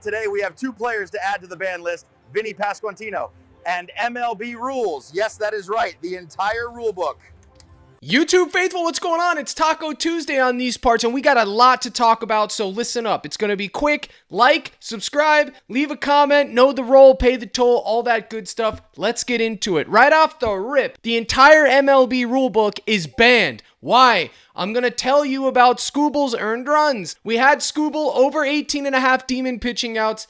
Today we have two players to add to the ban list, Vinnie Pasquantino and MLB rules. Yes, that is right, the entire rule book. YouTube faithful, what's going on? It's Taco Tuesday on these parts, and we got a lot to talk about, so listen up. It's going to be quick. Like, subscribe, leave a comment, know the role, pay the toll, all that good stuff. Let's get into it. Right off the rip, the entire MLB rulebook is banned. Why? I'm going to tell you about Scooble's earned runs. We had Scooble over 18.5 demon pitching outs.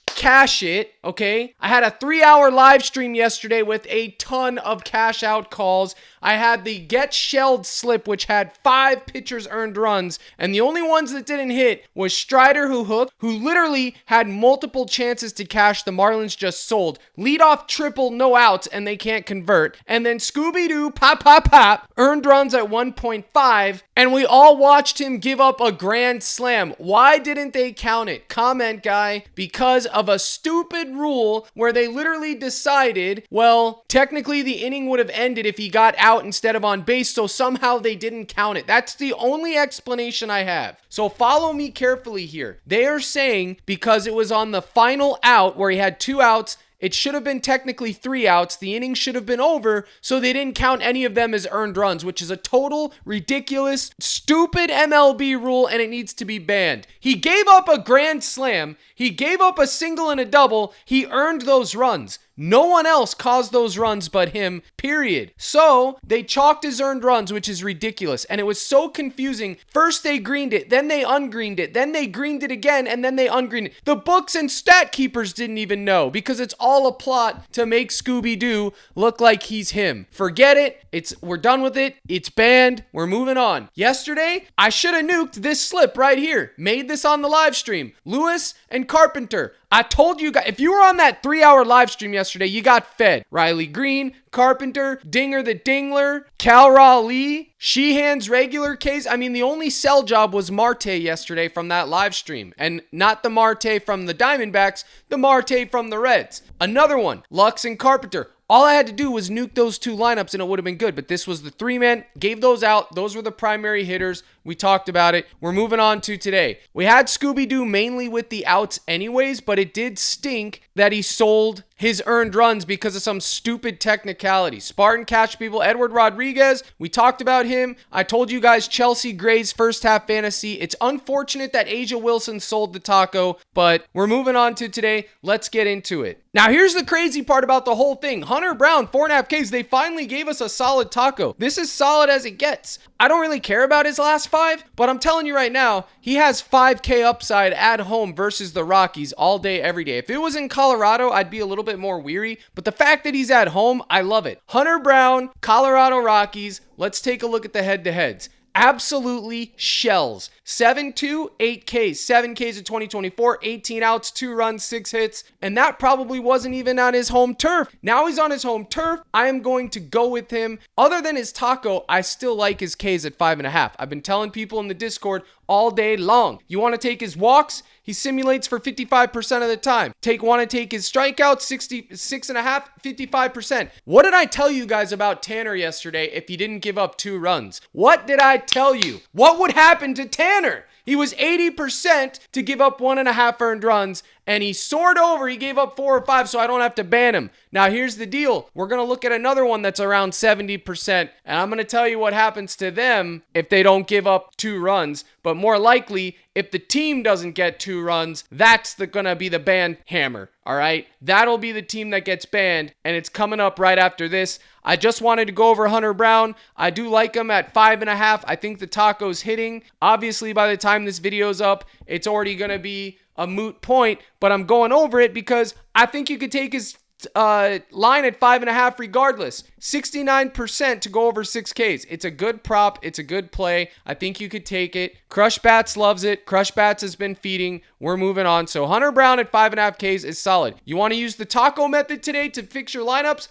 Cash it, okay? I had a 3-hour live stream yesterday with a ton of cash out calls. I had the get shelled slip, which had 5 pitchers earned runs, and the only ones that didn't hit was Strider, who hooked, who literally had multiple chances to cash. The Marlins just sold. Leadoff triple, no outs, and they can't convert. And then Scooby-Doo, pop, pop, pop, earned runs at 1.5, and we all watched him give up a grand slam. Why didn't they count it? Comment, guy. Because of a stupid rule where they literally decided, well, technically the inning would have ended if he got out instead of on base, so somehow they didn't count it. That's the only explanation I have. So follow me carefully here. They are saying because it was on the final out where he had 2 outs, it should have been technically 3 outs. The inning should have been over, so they didn't count any of them as earned runs, which is a total ridiculous, stupid MLB rule, and it needs to be banned. He gave up a grand slam. He gave up a single and a double. He earned those runs. No one else caused those runs but him, period. So they chalked his earned runs, which is ridiculous. And it was so confusing. First they greened it, then they ungreened it, then they greened it again, and then they ungreened it. The books and stat keepers didn't even know because it's all a plot to make Scooby-Doo look like he's him. Forget it. We're done with it. It's banned. We're moving on. Yesterday, I should have nuked this slip right here. Made this on the live stream. Lewis and Carpenter. I told you guys, if you were on that 3-hour live stream yesterday, you got fed. Riley Green, Carpenter, Dinger the Dingler, Cal Raleigh, Sheehan's regular case. I mean, the only sell job was Marte yesterday from that live stream. And not the Marte from the Diamondbacks, the Marte from the Reds. Another one, Lux and Carpenter. All I had to do was nuke those 2 lineups and it would have been good. But this was the 3-man, gave those out. Those were the primary hitters. We talked about it. We're moving on to today. We had Scooby-Doo mainly with the outs anyways, but it did stink that he sold his earned runs because of some stupid technicality. Spartan Cash people, Edward Rodriguez, we talked about him. I told you guys Chelsea Gray's first half fantasy. It's unfortunate that Asia Wilson sold the taco, but we're moving on to today. Let's get into it. Now, here's the crazy part about the whole thing. Hunter Brown, 4.5 Ks. They finally gave us a solid taco. This is solid as it gets. I don't really care about his last 5, but I'm telling you right now, he has 5K upside at home versus the Rockies all day, every day. If it was in Colorado, I'd be a little bit more weary, but the fact that he's at home, I love it. Hunter Brown, Colorado Rockies. Let's take a look at the head-to-heads. Absolutely shells. 7-2, 8Ks. 7Ks in 2024, 18 outs, 2 runs, 6 hits. And that probably wasn't even on his home turf. Now he's on his home turf. I am going to go with him. Other than his taco, I still like his Ks at 5.5. I've been telling people in the Discord all day long. You want to take his walks? He simulates for 55% of the time. Want to take his strikeouts, 66.5, 55%. What did I tell you guys about Tanner yesterday if he didn't give up 2 runs? What did I tell you? What would happen to Tanner? He was 80% to give up 1.5 earned runs, and he soared over. He gave up 4 or 5, so I don't have to ban him. Now, here's the deal. We're going to look at another one that's around 70%, and I'm going to tell you what happens to them if they don't give up 2 runs. But more likely, if the team doesn't get 2 runs, that's going to be the ban hammer. All right, that'll be the team that gets banned, and it's coming up right after this. I just wanted to go over Hunter Brown. I do like him at 5.5. I think the taco's hitting. Obviously, by the time this video's up, it's already going to be a moot point, but I'm going over it because I think you could take his line at 5.5 regardless. 69% to go over 6Ks. It's a good prop. It's a good play. I think you could take it. Crush Bats loves it. Crush Bats has been feeding. We're moving on. So Hunter Brown at 5.5 Ks is solid. You want to use the taco method today to fix your lineups?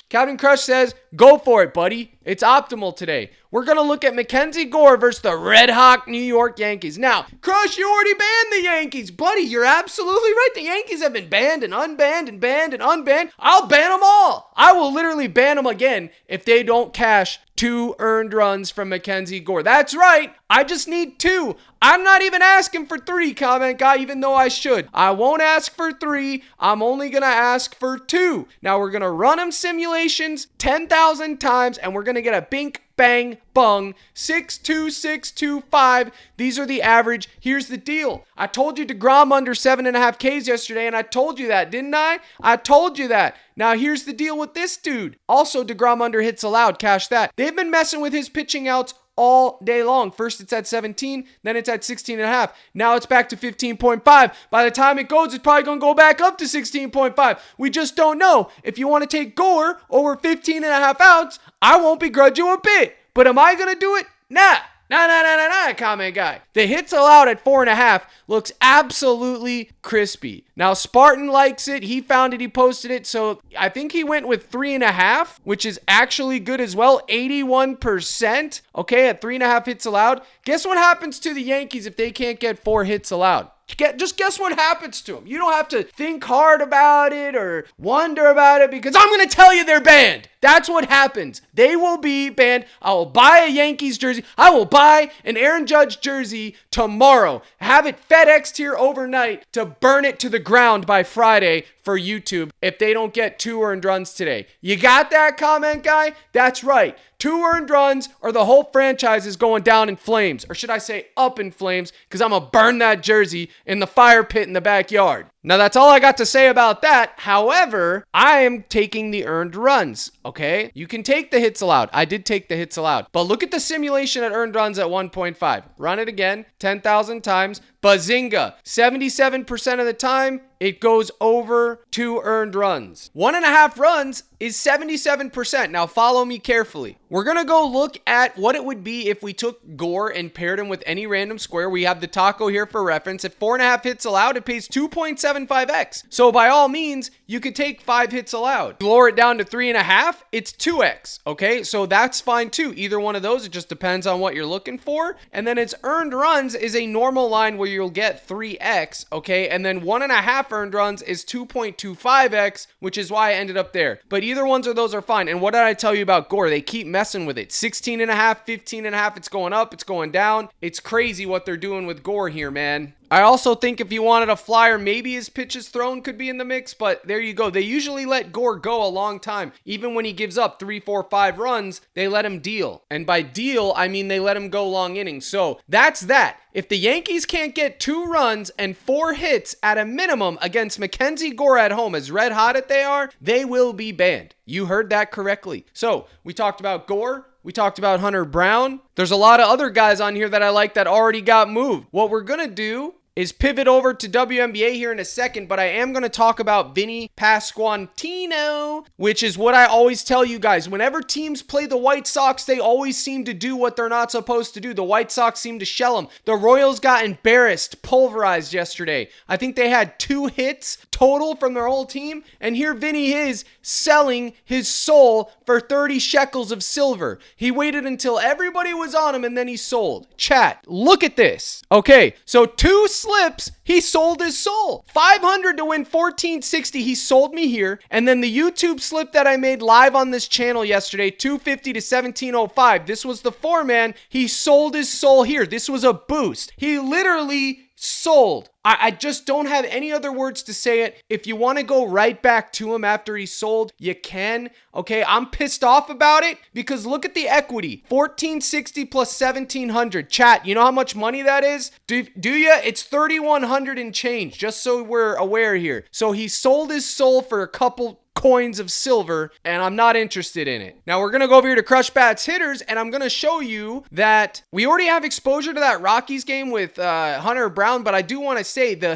Captain Crush says, go for it, buddy. It's optimal today. We're going to look at McKenzie Gore versus the Red Hot New York Yankees. Now, Crush, you already banned the Yankees. Buddy, you're absolutely right. The Yankees have been banned and unbanned and banned and unbanned. I'll ban them all. I will literally ban them again if they don't cash 2 earned runs from McKenzie Gore. That's right. I just need 2. I'm not even asking for 3, comment guy, even though I should. I won't ask for 3. I'm only going to ask for 2. Now we're going to run them simulations 10,000 times and we're going to get a bink, bang, bung, 62625. These are the average. Here's the deal. I told you DeGrom under 7.5 Ks yesterday, and I told you that, didn't I? I told you that. Now here's the deal with this dude. Also, DeGrom under hits allowed. Cash that. They've been messing with his pitching outs all day long. First it's at 17, then it's at 16.5. Now it's back to 15.5. By the time it goes, it's probably going to go back up to 16.5. We just don't know. If you want to take Gore over 15.5 outs, I won't begrudge you a bit. But am I going to do it? Nah, comment guy. The hits allowed at 4.5 looks absolutely crispy. Now, Spartan likes it. He found it. He posted it. So I think he went with 3.5, which is actually good as well. 81%. Okay, at 3.5 hits allowed. Guess what happens to the Yankees if they can't get 4 hits allowed? Just guess what happens to them. You don't have to think hard about it or wonder about it because I'm going to tell you they're banned. That's what happens. They will be banned. I will buy a Yankees jersey. I will buy an Aaron Judge jersey tomorrow. Have it FedExed here overnight to burn it to the ground by Friday for YouTube if they don't get 2 earned runs today. You got that, comment guy? That's right. 2 earned runs or the whole franchise is going down in flames. Or should I say up in flames, because I'm going to burn that jersey in the fire pit in the backyard. Now, that's all I got to say about that. However, I am taking the earned runs, okay? You can take the hits allowed. I did take the hits allowed. But look at the simulation at earned runs at 1.5. Run it again 10,000 times. Bazinga. 77% of the time, it goes over 2 earned runs. 1.5 runs is 77%. Now, follow me carefully. We're going to go look at what it would be if we took Gore and paired him with any random square. We have the taco here for reference. At 4.5 hits allowed, it pays 2.75x. So by all means, you could take 5 hits allowed. Lower it down to 3.5, it's 2x. Okay, so that's fine too. Either one of those, it just depends on what you're looking for. And then its earned runs is a normal line where you'll get 3x. Okay, and then 1.5 earned runs is 2.25x, which is why I ended up there. But either ones of those are fine. And what did I tell you about Gore? They keep messing with it. 16.5, 15.5, it's going up, it's going down. It's crazy what they're doing with Gore here, man. I also think if you wanted a flyer, maybe his pitches thrown could be in the mix, but there you go. They usually let Gore go a long time. Even when he gives up 3, 4, 5 runs, they let him deal. And by deal, I mean they let him go long innings. So that's that. If the Yankees can't get 2 runs and 4 hits at a minimum against McKenzie Gore at home, as red hot as they are, they will be banned. You heard that correctly. So we talked about Gore. We talked about Hunter Brown. There's a lot of other guys on here that I like that already got moved. What we're going to do is pivot over to WNBA here in a second, but I am going to talk about Vinnie Pasquantino, which is what I always tell you guys. Whenever teams play the White Sox, they always seem to do what they're not supposed to do. The White Sox seem to shell them. The Royals got embarrassed, pulverized yesterday. I think they had 2 hits total from their whole team, and here Vinny is selling his soul for 30 shekels of silver. He waited until everybody was on him, and then he sold. Chat, look at this. Okay, so 2 slips, he sold his soul. 500 to win 1460, he sold me here. And then the YouTube slip that I made live on this channel yesterday, 250 to 1705. This was the 4-man. He sold his soul here. This was a boost. He literally sold. I just don't have any other words to say it. If you want to go right back to him after he sold, you can. Okay, I'm pissed off about it because look at the equity. 1460 plus 1700. Chat, you know how much money that is? Do you? It's 3100 and change, just so we're aware here. So he sold his soul for a couple coins of silver, and I'm not interested in it. Now we're gonna go over here to Crush Bats Hitters, and I'm gonna show you that we already have exposure to that Rockies game with Hunter Brown, but I do want to say the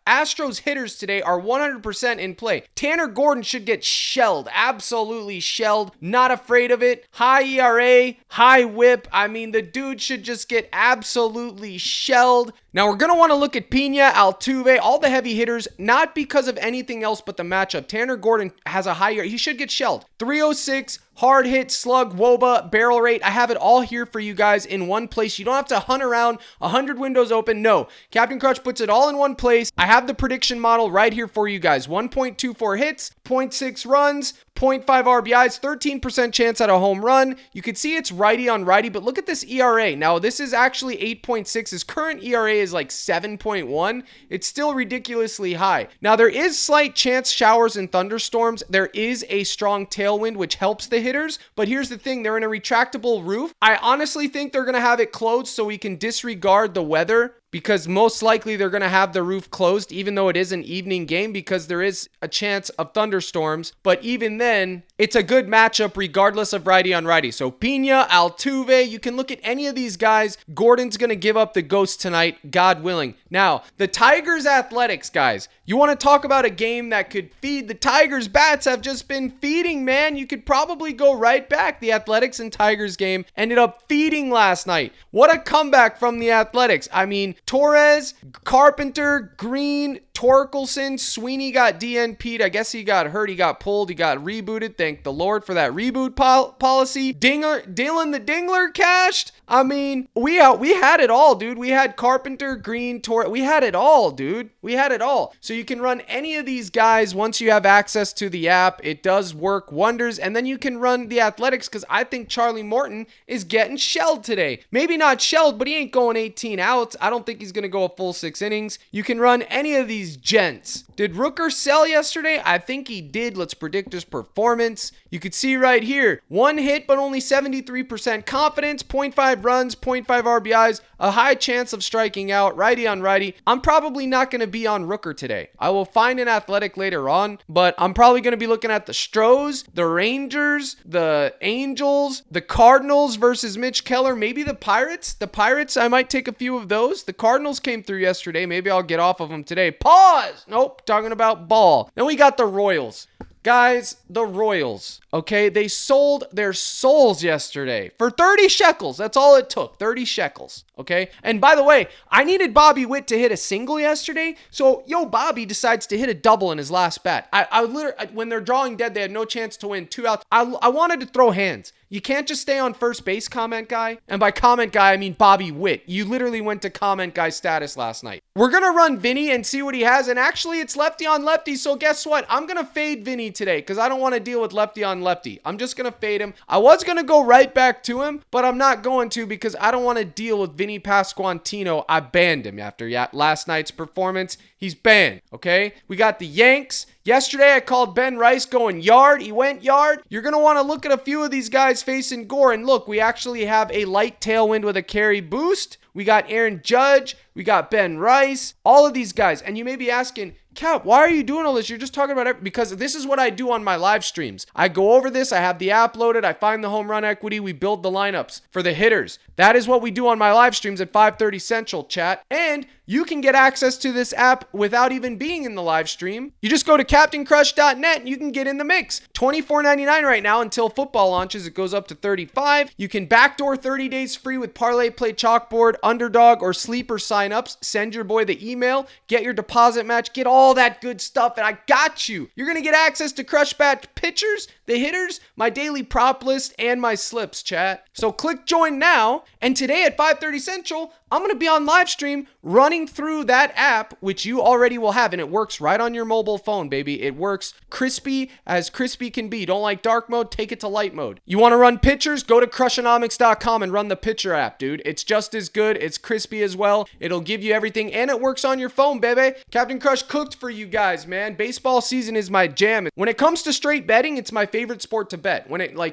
Astros hitters today are 100% in play. Tanner Gordon should get shelled, absolutely shelled. Not afraid of it. High ERA, high whip. I mean, the dude should just get absolutely shelled. Now, we're going to want to look at Pena, Altuve, all the heavy hitters, not because of anything else but the matchup. Tanner Gordon has a high ERA. He should get shelled. 306. Hard hit, slug, WOBA, barrel rate. I have it all here for you guys in one place. You don't have to hunt around 100 windows open. No, Captain Crutch puts it all in one place. I have the prediction model right here for you guys. 1.24 hits, 0.6 runs, 0.5 RBIs, 13% chance at a home run. You can see it's righty on righty, but look at this ERA. Now, this is actually 8.6. His current ERA is like 7.1. It's still ridiculously high. Now, there is slight chance showers and thunderstorms. There is a strong tailwind, which helps the hitters. But here's the thing. They're in a retractable roof. I honestly think they're going to have it closed so we can disregard the weather, because most likely they're going to have the roof closed, even though it is an evening game, because there is a chance of thunderstorms. But even then, it's a good matchup regardless of righty on righty. So Pena, Altuve, you can look at any of these guys. Gordon's going to give up the ghost tonight, God willing. Now, the Tigers Athletics, guys. You want to talk about a game that could feed? The Tigers bats have just been feeding, man. You could probably go right back. The Athletics and Tigers game ended up feeding last night. What a comeback from the Athletics. I mean, Torres, Carpenter, Green, Torkelson, Sweeney got DNP'd. I guess he got hurt. He got pulled. He got rebooted. Thank the Lord for that reboot policy. Dylan the Dingler cashed. I mean, we had it all, dude. We had Carpenter, Green, Torres. We had it all, dude. We had it all. So you can run any of these guys once you have access to the app. It does work wonders. And then you can run the Athletics, because I think Charlie Morton is getting shelled today. Maybe not shelled, but he ain't going 18 outs. I don't think he's going to go a full 6 innings. You can run any of these gents. Did Rooker sell yesterday? I think he did. Let's predict his performance. You could see right here, 1 hit, but only 73% confidence, 0.5 runs, 0.5 RBIs, a high chance of striking out, righty on righty. I'm probably not going to be on Rooker today. I will find an Athletic later on, but I'm probably going to be looking at the Stros, the Rangers, the Angels, the Cardinals versus Mitch Keller, maybe the Pirates. The Pirates, I might take a few of those. The Cardinals came through yesterday. Maybe I'll get off of them today. Pause! Nope, talking about ball. Then we got the Royals. Guys, the Royals, okay, they sold their souls yesterday for 30 shekels. That's all it took, 30 shekels, okay? And by the way, I needed Bobby Witt to hit a single yesterday, so Bobby decides to hit a double in his last bat. I literally, when they're drawing dead, they had no chance to win 2 outs. I wanted to throw hands. You can't just stay on first base, comment guy. And by comment guy, I mean Bobby Witt. You literally went to comment guy status last night. We're going to run Vinny and see what he has. And actually, it's lefty on lefty. So guess what? I'm going to fade Vinny today because I don't want to deal with lefty on lefty. I'm just going to fade him. I was going to go right back to him, but I'm not going to because I don't want to deal with Vinnie Pasquantino. I banned him after last night's performance. He's banned, okay? We got the Yanks. Yesterday, I called Ben Rice going yard. He went yard. You're going to want to look at a few of these guys facing Gore. And look, we actually have a light tailwind with a carry boost. We got Aaron Judge. We got Ben Rice. All of these guys. And you may be asking, Cap, why are you doing all this? You're just talking about it because this is what I do on my live streams. I go over this. I have the app loaded. I find the home run equity. We build the lineups for the hitters. That is what we do on my live streams at 5:30 Central, chat. And you can get access to this app without even being in the live stream. You just go to CaptainCrush.net and you can get in the mix. $24.99 right now until football launches. It goes up to $35. You can backdoor 30 days free with ParlayPlay, Chalkboard, Underdog, or Sleeper signups. Send your boy the email. Get your deposit match. Get all that good stuff, and I got you. You're going to get access to Crush Batch pitchers, the hitters, my daily prop list, and my slips, chat. So click join now, and today at 5:30 Central, I'm going to be on live stream running through that app, which you already will have, and it works right on your mobile phone, baby. It works crispy as crispy can be. Don't like dark mode? Take it to light mode. You want to run pitchers? Go to Crushonomics.com and run the pitcher app, dude. It's just as good. It's crispy as well. It'll give you everything, and it works on your phone, baby. Captain Crush cooked for you guys, man. Baseball season is my jam. When it comes to straight betting, it's my favorite sport to bet.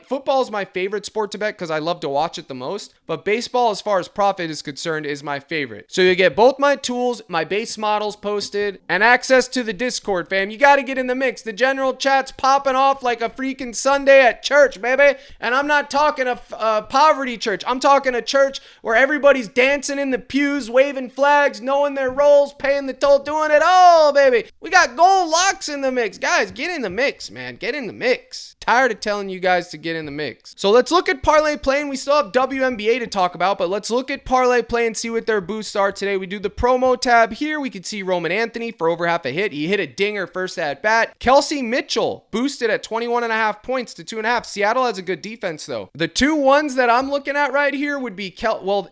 Football is my favorite sport to bet because I love to watch it the most, but baseball, as far as profit is concerned, is my favorite. So you get both my tools, my base models posted, and access to the Discord, fam. You got to get in the mix. The general chat's popping off like a freaking Sunday at church, baby. And I'm not talking a poverty church. I'm talking a church where everybody's dancing in the pews, waving flags, knowing their roles, paying the toll, doing it all, baby. We got gold locks in the mix. Guys, get in the mix, man. Get in the mix. Tired of telling you guys to get in the mix. So let's look at Parlay Play, and we still have WNBA to talk about, but let's look at Parlay Play and see what their boosts are today. We do the promo tab here. We can see Roman Anthony for over half a hit. He hit a dinger first at bat. Kelsey Mitchell boosted at 21.5 points to 2.5. Seattle has a good defense, though. The two ones that I'm looking at right here would be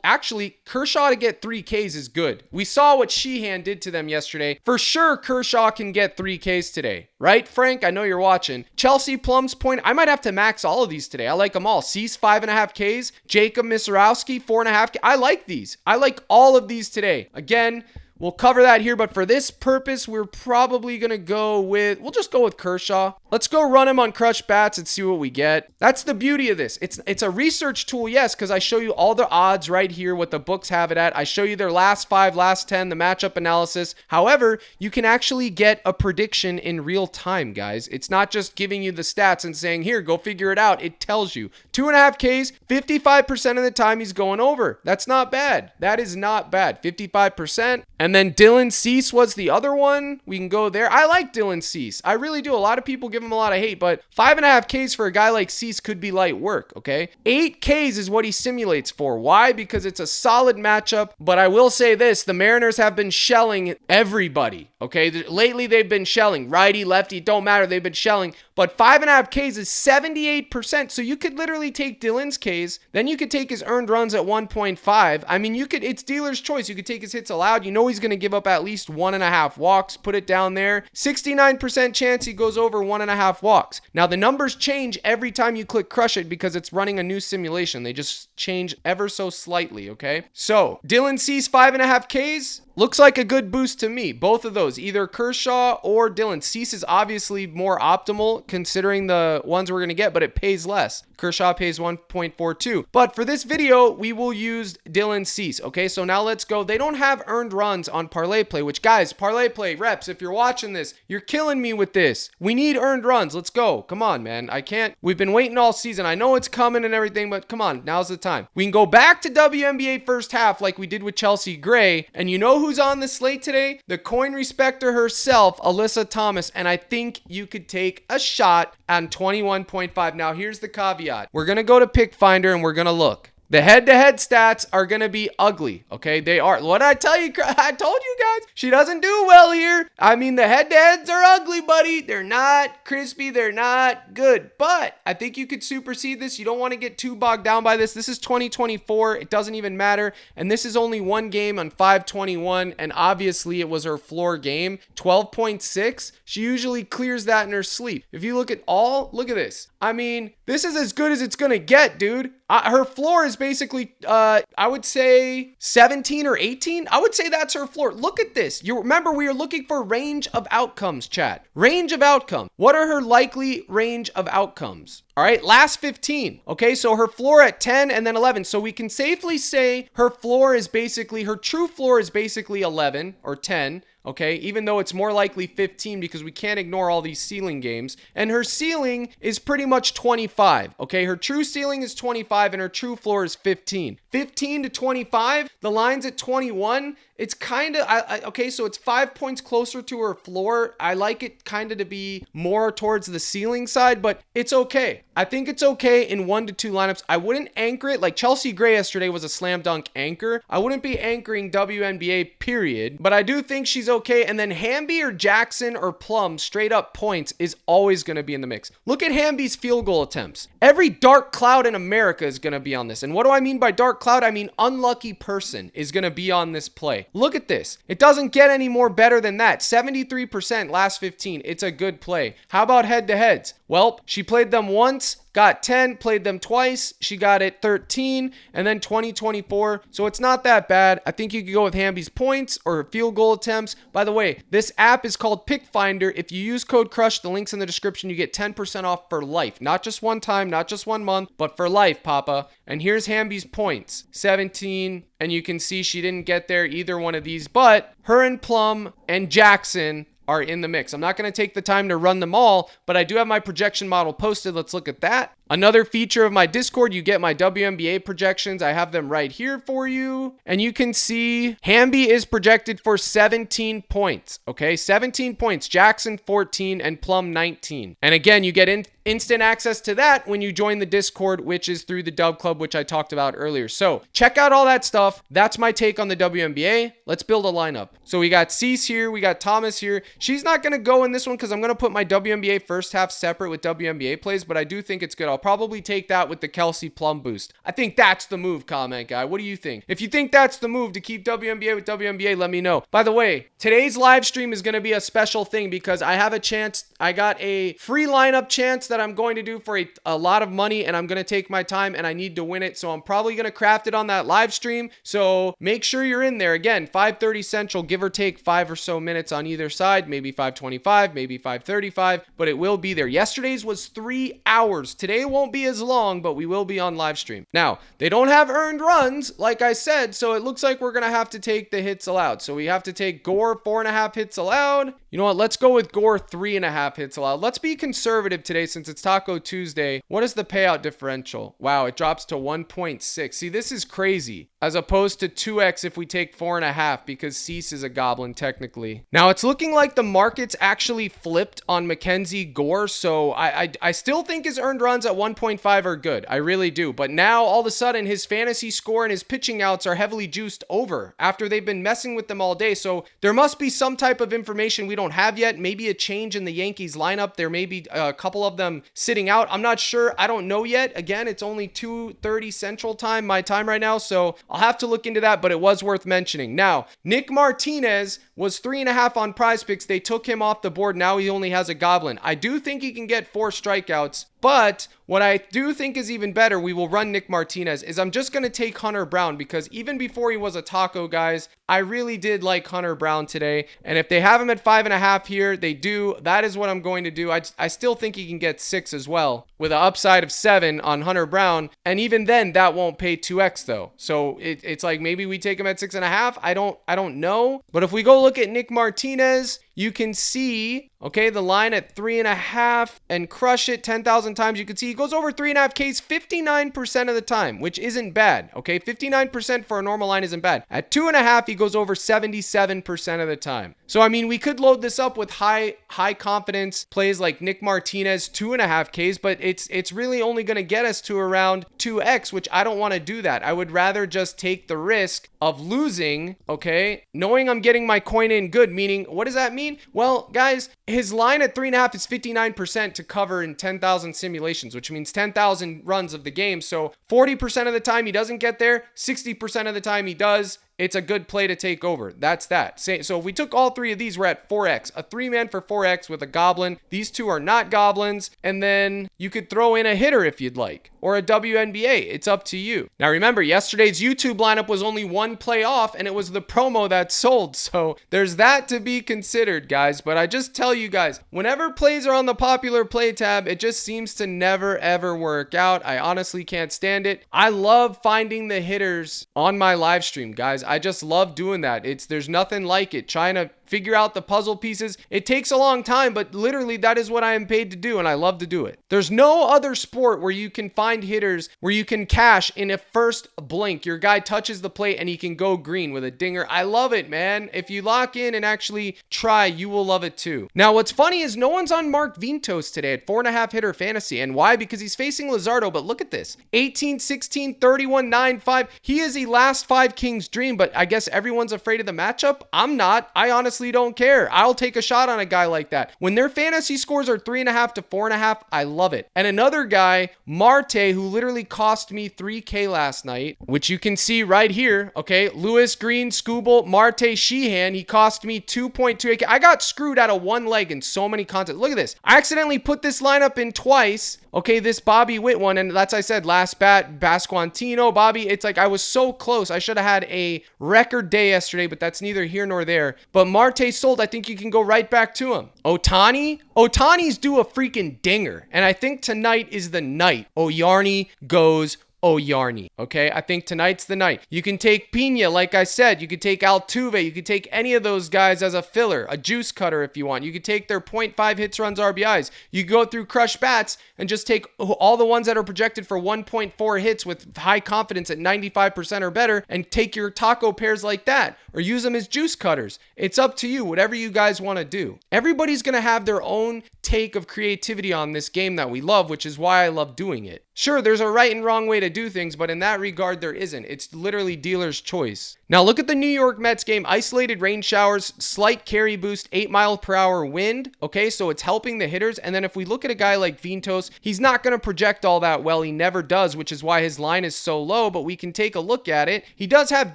actually, Kershaw to get 3 Ks is good. We saw what Sheehan did to them yesterday. For sure, Kershaw can get 3 Ks today. right, Frank? I know you're watching. Chelsea Plum's point. I might have to max all of these today. I like them all. Cease 5.5 Ks. Jacob Misrowski 4.5 K. I like these. I like all of these today. Again, we'll cover that here, but for this purpose, we're probably going to go with, we'll just go with Kershaw. Let's go run him on Crush Bats and see what we get. That's the beauty of this. It's a research tool, yes, because I show you all the odds right here, what the books have it at. I show you their last 5, last 10, the matchup analysis. However, you can actually get a prediction in real time, guys. It's not just giving you the stats and saying, here, go figure it out. It tells you. 2.5 Ks, 55% of the time he's going over. That's not bad. That is not bad. 55%. And then Dylan Cease was the other one. We can go there. I like Dylan Cease. I really do. A lot of people give him a lot of hate, but 5.5 Ks for a guy like Cease could be light work, okay? 8 Ks is what he simulates for. Why? Because it's a solid matchup, but I will say this, the Mariners have been shelling everybody, okay? Lately, they've been shelling. Righty, lefty, don't matter. They've been shelling, but 5.5 Ks is 78%, so you could literally take Dylan's Ks, then you could take his earned runs at 1.5. I mean, it's dealer's choice. You could take his hits allowed. You know he's going to give up at least 1.5 walks. Put it down there. 69% chance he goes over 1.5 walks. Now, the numbers change every time you click Crush It because it's running a new simulation. They just change ever so slightly, okay? So, Dylan Cease 5.5 Ks. Looks like a good boost to me. Both of those, either Kershaw or Dylan. Cease is obviously more optimal considering the ones we're going to get, but it pays less. Kershaw pays 1.42. But for this video, we will use Dylan Cease. Okay, so now let's go. They don't have earned runs on Parlay Play, which, guys, Parlay Play reps, if you're watching this, you're killing me with this. We need earned runs. Let's go. Come on, man. I can't. We've been waiting all season. I know it's coming and everything, but come on. Now's the time. We can go back to WNBA first half like we did with Chelsea Gray, and you know who's on the slate today? The coin respecter herself, Alyssa Thomas, and I think you could take a shot on 21.5. Now, here's the caveat. We're going to go to Pick Finder and we're going to look. The head-to-head stats are going to be ugly, okay? They are. What did I tell you? I told you guys. She doesn't do well here. I mean, the head-to-heads are ugly, buddy. They're not crispy. They're not good. But I think you could supersede this. You don't want to get too bogged down by this. This is 2024. It doesn't even matter. And this is only one game on 5/21. And obviously, it was her floor game. 12.6. She usually clears that in her sleep. If you look at this. I mean, this is as good as it's going to get, dude. Her floor is basically, I would say 17 or 18. I would say that's her floor. Look at this. You remember we are looking for range of outcomes, chat. Range of outcome. What are her likely range of outcomes? All right, last 15. Okay, so her floor at 10 and then 11. So we can safely say her floor is basically, her true floor is basically 11 or 10. Okay, even though it's more likely 15 because we can't ignore all these ceiling games. And her ceiling is pretty much 25. Okay, her true ceiling is 25 and her true floor is 15. 15 to 25, the line's at 21. It's kind of, okay, so it's 5 points closer to her floor. I like it kind of to be more towards the ceiling side, but it's okay. I think it's okay in 1 to 2 lineups. I wouldn't anchor it. Like Chelsea Gray yesterday was a slam dunk anchor. I wouldn't be anchoring WNBA, period. But I do think she's okay. And then Hamby or Jackson or Plum, straight up points, is always going to be in the mix. Look at Hamby's field goal attempts. Every dark cloud in America is going to be on this. And what do I mean by dark cloud? I mean unlucky person is going to be on this play. Look at this. It doesn't get any more better than that. 73% last 15. It's a good play. How about head-to-heads? Well, she played them once, got 10, played them twice. She got it 13, and then 20-24. So it's not that bad. I think you could go with Hamby's points or her field goal attempts. By the way, this app is called Pick Finder. If you use code CRUSH, the link's in the description, you get 10% off for life. Not just one time, not just 1 month, but for life, Papa. And here's Hamby's points. 17, and you can see she didn't get there either one of these, but her and Plum and Jackson are in the mix. I'm not going to take the time to run them all, but I do have my projection model posted. Let's look at that. Another feature of my Discord, you get my WNBA projections. I have them right here for you. And you can see Hamby is projected for 17 points. Okay, 17 points. Jackson 14 and Plum 19. And again, you get instant access to that when you join the Discord, which is through the Dub Club, which I talked about earlier. So check out all that stuff. That's my take on the WNBA. Let's build a lineup. So we got Cease here. We got Thomas here. She's not going to go in this one because I'm going to put my WNBA first half separate with WNBA plays, but I do think it's good. I'll probably take that with the Kelsey Plum boost. I think that's the move, comment guy. What do you think? If you think that's the move to keep WNBA with WNBA, let me know. By the way, today's live stream is going to be a special thing because I have a chance. I got a free lineup chance that I'm going to do for a lot of money, and I'm going to take my time and I need to win it. So I'm probably going to craft it on that live stream. So make sure you're in there. Again, 5:30 Central, give or take 5 or so minutes on either side, maybe 5:25, maybe 5:35, but it will be there. Yesterday's was 3 hours. Today won't be as long, but we will be on live stream. Now, they don't have earned runs, like I said, so it looks like we're going to have to take the hits allowed. So we have to take Gore 4.5 hits allowed. You know what? Let's go with Gore 3.5 hits allowed. Let's be conservative today since it's Taco Tuesday. What is the payout differential? Wow, it drops to 1.6. See, this is crazy. As opposed to 2x if we take 4.5 because Cease is a goblin technically. Now it's looking like the market's actually flipped on McKenzie Gore, so I still think his earned runs at 1.5 are good. I really do. But now all of a sudden his fantasy score and his pitching outs are heavily juiced over after they've been messing with them all day. So there must be some type of information we don't have yet. Maybe a change in the Yankees lineup. There may be a couple of them sitting out. I'm not sure. I don't know yet. Again, it's only 2:30 Central time, my time right now. So I'll have to look into that, but it was worth mentioning. Now, Nick Martinez was 3.5 on PrizePicks. They took him off the board. Now he only has a goblin. I do think he can get 4 strikeouts, but what I do think is even better, we will run Nick Martinez, is I'm just going to take Hunter Brown because even before he was a taco, guys, I really did like Hunter Brown today. And if they have him at 5.5 here, they do. That is what I'm going to do. I still think he can get 6 as well with an upside of 7 on Hunter Brown. And even then, that won't pay 2x though. So it's like maybe we take him at 6.5. I don't know. But if we go look at Nick Martinez, you can see, okay, the line at 3.5 and crush it 10,000 times. You can see he goes over 3.5 Ks 59% of the time, which isn't bad. Okay, 59% for a normal line isn't bad. At 2.5, he goes over 77% of the time. So, I mean, we could load this up with high confidence plays like Nick Martinez, 2.5 Ks, but it's really only going to get us to around 2x, which I don't want to do that. I would rather just take the risk of losing, okay, knowing I'm getting my coin in good, meaning, what does that mean? Well, guys, his line at 3.5 is 59% to cover in 10,000 simulations, which means 10,000 runs of the game. So 40% of the time he doesn't get there, 60% of the time he does. It's a good play to take over. That's that. So if we took all 3 of these, we're at 4x. A 3-man for 4x with a goblin. These 2 are not goblins. And then you could throw in a hitter if you'd like, or a WNBA. It's up to you. Now remember, yesterday's YouTube lineup was only 1 play off, and it was the promo that sold. So there's that to be considered, guys. But I just tell you guys, whenever plays are on the popular play tab, it just seems to never ever work out. I honestly can't stand it. I love finding the hitters on my live stream, guys. I just love doing that. There's nothing like it. Trying to figure out the puzzle pieces. It takes a long time, but literally that is what I am paid to do, and I love to do it. There's no other sport where you can find hitters where you can cash in a first blink. Your guy touches the plate and he can go green with a dinger. I love it, man. If you lock in and actually try, you will love it too. Now, what's funny is no one's on Mark Vientos today at 4.5 hitter fantasy. And why? Because he's facing Luzardo, but look at this. 18, 16, 31, 9, 5. He is a last 5 Kings dream, but I guess everyone's afraid of the matchup. I'm not. I honestly don't care. I'll take a shot on a guy like that. When their fantasy scores are 3.5 to 4.5, I love it. And another guy, Marte, who literally cost me 3K last night, which you can see right here. Okay, Lewis, Green, Skubal, Marte, Sheehan. He cost me 2.28K. I got screwed out of 1 leg in so many contests. Look at this. I accidentally put this lineup in twice. Okay, this Bobby Witt one, and that's I said last bat, Pasquantino, Bobby. It's like I was so close. I should have had a record day yesterday, but that's neither here nor there. But Marte sold. I think you can go right back to him. Ohtani's due a freaking dinger, and I think tonight is the night. Yarny goes Yarny. Okay, I think tonight's the night. You can take Pena, like I said. You could take Altuve. You could take any of those guys as a filler, a juice cutter if you want. You could take their 0.5 hits, runs, RBIs. You go through Crush Bats and just take all the ones that are projected for 1.4 hits with high confidence at 95% or better and take your taco pairs like that, or use them as juice cutters. It's up to you, whatever you guys want to do. Everybody's going to have their own take of creativity on this game that we love, which is why I love doing it. Sure, there's a right and wrong way to do things, but in that regard, there isn't. It's literally dealer's choice. Now look at the New York Mets game. Isolated rain showers, slight carry boost, 8-mile-per-hour wind. Okay, so it's helping the hitters. And then if we look at a guy like Vientos, he's not going to project all that well. He never does, which is why his line is so low, but we can take a look at it. He does have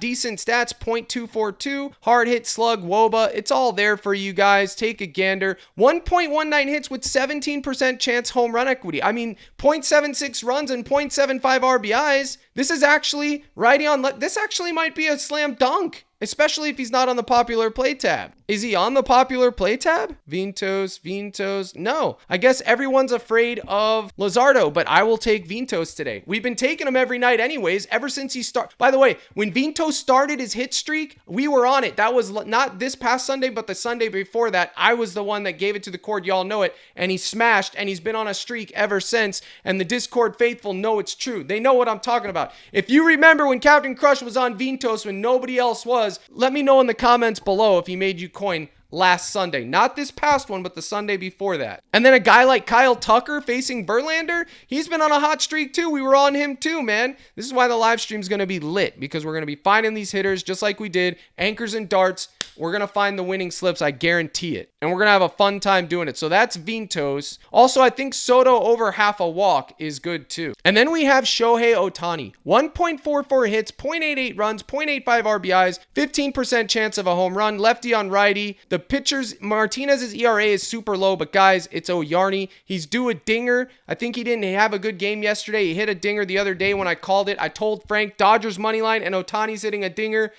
decent stats, .242, hard hit slug, WOBA. It's all there for you guys. Take a gander. 1.19 hits with 17% chance home run equity. I mean, 0.76 runs and 0.75 RBIs. This is actually righty on. This actually might be a slam dunk, especially if he's not on the popular play tab. Is he on the popular play tab? Vientos. No. I guess everyone's afraid of Luzardo, but I will take Vientos today. We've been taking him every night anyways, ever since he started. By the way, when Vientos started his hit streak, we were on it. That was not this past Sunday, but the Sunday before that. I was the one that gave it to the cord. Y'all know it. And he smashed, and he's been on a streak ever since. And the Discord faithful know it's true. They know what I'm talking about. If you remember when Captain Crush was on Vientos when nobody else was, let me know in the comments below if he made you coin last Sunday. Not this past one, but the Sunday before that. And then a guy like Kyle Tucker facing Verlander, he's been on a hot streak too. We were on him too, man. This is why the live stream is going to be lit, because we're going to be finding these hitters just like we did, anchors and darts. We're going to find the winning slips. I guarantee it. And we're going to have a fun time doing it. So that's Vientos. Also, I think Soto over half a walk is good too. And then we have Shohei Ohtani. 1.44 hits, 0.88 runs, 0.85 RBIs, 15% chance of a home run, lefty on righty. The pitchers, Martinez's ERA is super low, but guys, it's Ohtani. He's due a dinger. I think he didn't have a good game yesterday. He hit a dinger the other day when I called it. I told Frank Dodgers money line and Ohtani's hitting a dinger.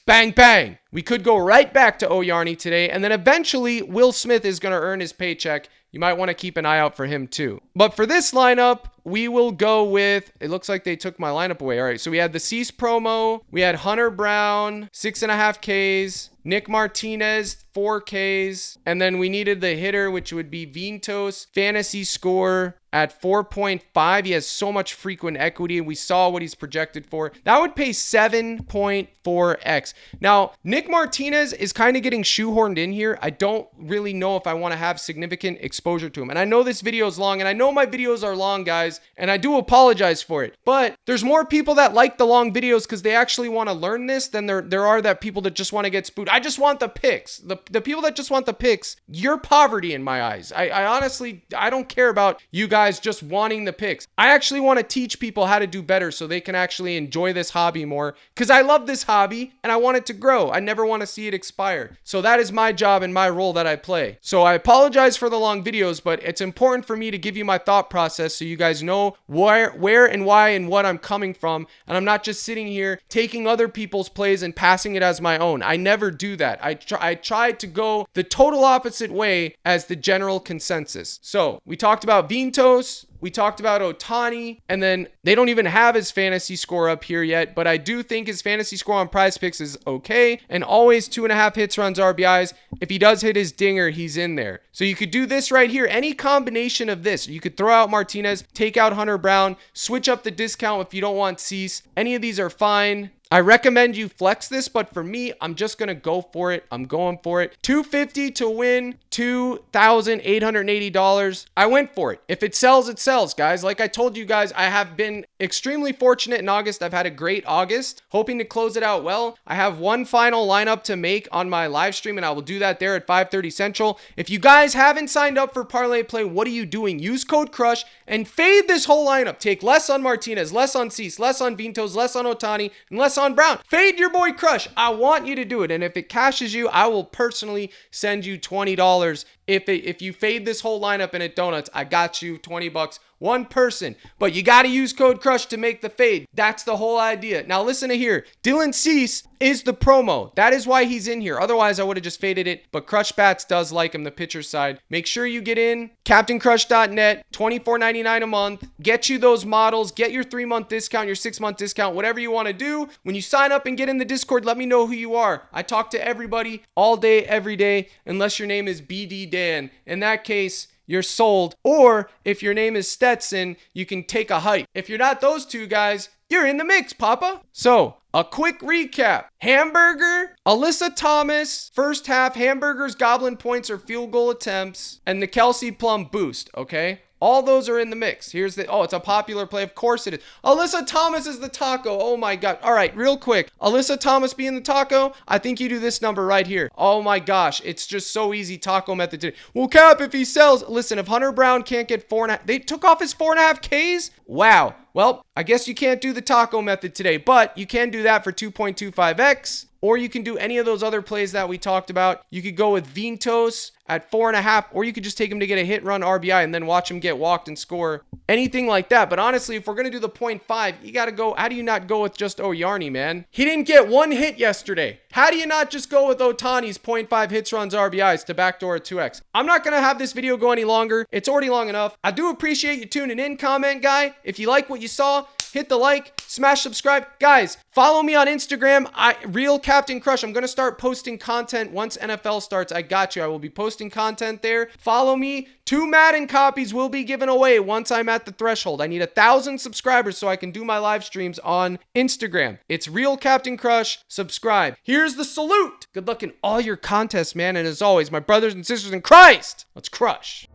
Bang, bang. We could go right back to Ohtani today, and then eventually Will Smith is going to earn his paycheck. You might want to keep an eye out for him too. But for this lineup, we will go with, it looks like they took my lineup away. All right, so we had the Cease promo. We had Hunter Brown, 6.5 Ks. Nick Martinez, 4 Ks. And then we needed the hitter, which would be Vientos. Fantasy score at 4.5. He has so much frequent equity, and we saw what he's projected for. That would pay 7.4x. Now, Nick Martinez is kind of getting shoehorned in here. I don't really know if I want to have significant exposure to him. And I know this video is long, and I know my videos are long, guys, and I do apologize for it. But there's more people that like the long videos because they actually want to learn this than there are that people that just want to get spooked. I just want the picks. The people that just want the picks, you're poverty in my eyes. I honestly, I don't care about you guys just wanting the picks. I actually want to teach people how to do better so they can actually enjoy this hobby more, because I love this hobby and I want it to grow. I never want to see it expire. So that is my job and my role that I play. So I apologize for the long videos, but it's important for me to give you my thought process so you guys know where and why and what I'm coming from. And I'm not just sitting here taking other people's plays and passing it as my own. I never do that. I tried to go the total opposite way as the general consensus. So we talked about Vientos. We talked about Ohtani, and then they don't even have his fantasy score up here yet, but I do think his fantasy score on PrizePicks is okay, and always 2.5 hits, runs, RBIs. If he does hit his dinger, he's in there. So you could do this right here, any combination of this. You could throw out Martinez, take out Hunter Brown, switch up the discount if you don't want Cease. Any of these are fine. I recommend you flex this, but for me, I'm just going to go for it. I'm going for it. $250 to win $2,880. I went for it. If it sells, it sells, guys. Like I told you guys, I have been extremely fortunate in August. I've had a great August, hoping to close it out well. I have one final lineup to make on my live stream, and I will do that there at 5:30 Central. If you guys haven't signed up for Parlay Play, what are you doing? Use code CRUSH and fade this whole lineup. Take less on Martinez, less on Cease, less on Vientos, less on Ohtani, and less on Brown. Fade your boy Crush. I want you to do it. And if it cashes you, I will personally send you $20. If you fade this whole lineup and it donuts, I got you $20. One person. But you got to use code CRUSH to make the fade. That's the whole idea. Now listen to here. Dylan Cease is the promo. That is why he's in here. Otherwise, I would have just faded it. But Crush Bats does like him, the pitcher side. Make sure you get in. CaptainCrush.net. $24.99 a month. Get you those models. Get your 3-month discount, your 6-month discount, whatever you want to do. When you sign up and get in the Discord, let me know who you are. I talk to everybody all day, every day, unless your name is BD Dan. In that case, you're sold. Or if your name is Stetson, you can take a hike. If you're not those two guys, you're in the mix, Papa. So, a quick recap. Hamburger, Alyssa Thomas, first half, Hamburger's goblin points or field goal attempts, and the Kelsey Plum boost, okay? All those are in the mix. Here's the, oh, it's a popular play. Of course it is. Alyssa Thomas is the taco. Oh my God. All right, real quick. Alyssa Thomas being the taco, I think you do this number right here. Oh my gosh. It's just so easy. Taco method today. Well, Cap, if he sells, listen, if Hunter Brown can't get 4.5, they took off his 4.5 Ks? Wow. Well, I guess you can't do the taco method today, but you can do that for 2.25x. Or you can do any of those other plays that we talked about. You could go with Ventos at 4.5, or you could just take him to get a hit run RBI and then watch him get walked and score. Anything like that. But honestly, if we're going to do the 0.5, you got to go. How do you not go with just O'Yarny, man? He didn't get one hit yesterday. How do you not just go with Otani's 0.5 hits, runs, RBIs to backdoor at 2x? I'm not going to have this video go any longer. It's already long enough. I do appreciate you tuning in, comment guy. If you like what you saw, hit the like, smash subscribe. Guys, follow me on Instagram. Real Captain Crush. I'm going to start posting content once NFL starts. I got you. I will be posting content there. Follow me. 2 Madden copies will be given away once I'm at the threshold. I need 1,000 subscribers so I can do my live streams on Instagram. It's Real Captain Crush. Subscribe. Here's the salute. Good luck in all your contests, man. And as always, my brothers and sisters in Christ, let's crush.